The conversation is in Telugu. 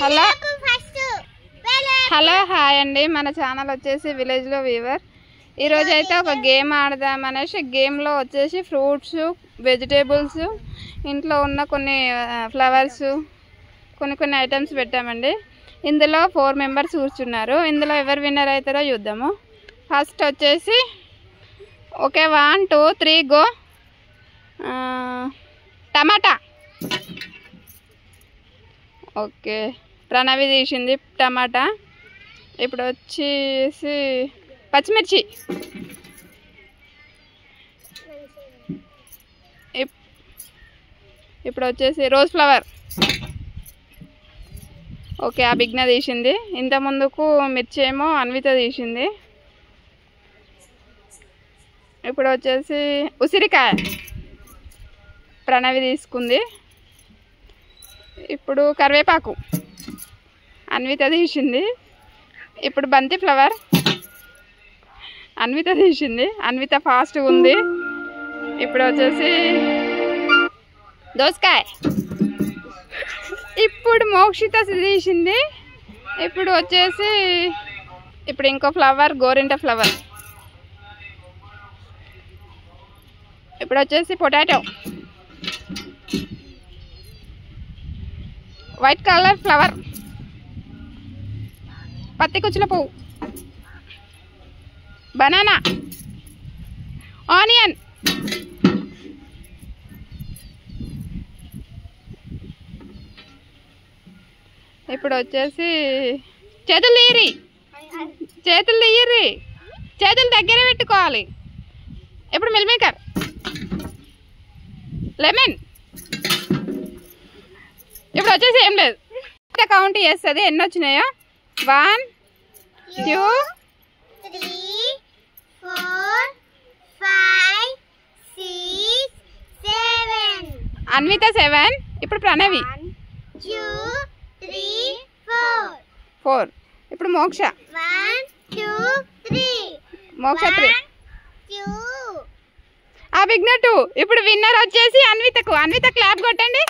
హలో హలో హాయ్ అండి. మన ఛానల్ వచ్చేసి విలేజ్లో వీవర్. ఈరోజు అయితే ఒక గేమ్ ఆడదాం అనేసి గేమ్లో వచ్చేసి ఫ్రూట్స్, వెజిటేబుల్స్, ఇంట్లో ఉన్న కొన్ని ఫ్లవర్స్, కొన్ని ఐటమ్స్ పెట్టామండి. ఇందులో 4 మెంబర్స్ కూర్చున్నారు. ఇందులో ఎవరు విన్నర్ అవుతారో చూద్దాము. ఫస్ట్ వచ్చేసి ఓకే 1 2 3 గో. టమాటా. ఓకే ప్రణవి తీసింది టమాటా. ఇప్పుడు వచ్చేసి పచ్చిమిర్చి. ఇప్పుడు వచ్చేసి రోజ్ ఫ్లవర్. ఓకే అభిజ్ఞ తీసింది. ఇంత ముందుకు మిర్చి ఏమో అన్విత తీసింది. ఇప్పుడు వచ్చేసి ఉసిరికాయ ప్రణవి తీసుకుంది. ఇప్పుడు కరివేపాకు అన్విత తీసింది. ఇప్పుడు బంతి ఫ్లవర్ అన్విత తీసింది. అన్విత ఫాస్ట్గా ఉంది. ఇప్పుడు వచ్చేసి దోసకాయ. ఇప్పుడు మోక్షిత తీసింది. ఇప్పుడు వచ్చేసి ఇప్పుడు ఇంకో ఫ్లవర్ గోరింట ఫ్లవర్. ఇప్పుడు వచ్చేసి పొటాటో, వైట్ కలర్ ఫ్లవర్, పత్తి కుచ్చుల పువ్వు, బనానా, ఆనియన్, ఇప్పుడు వచ్చేసి చేతులు తీయరి, చేతులు దగ్గర పెట్టుకోవాలి. ఇప్పుడు మిల్ మేకర్, లెమన్. ఇప్పుడు వచ్చేసి ఏం లేదు, కౌంట్ చేస్తుంది ఎన్ని వచ్చినాయో. 1 2 3 4 5 6 7. అన్విత 7. ఇప్పుడు ప్రణవి 1 2 3 4. ఇప్పుడు మోక్ష 1 2 3. మోక్ష 3. 2. అభిజ్ఞ 2. ఇప్పుడు విన్నర్ వచ్చేసి అన్వితకు. అన్విత క్లాప్ కొట్టండి.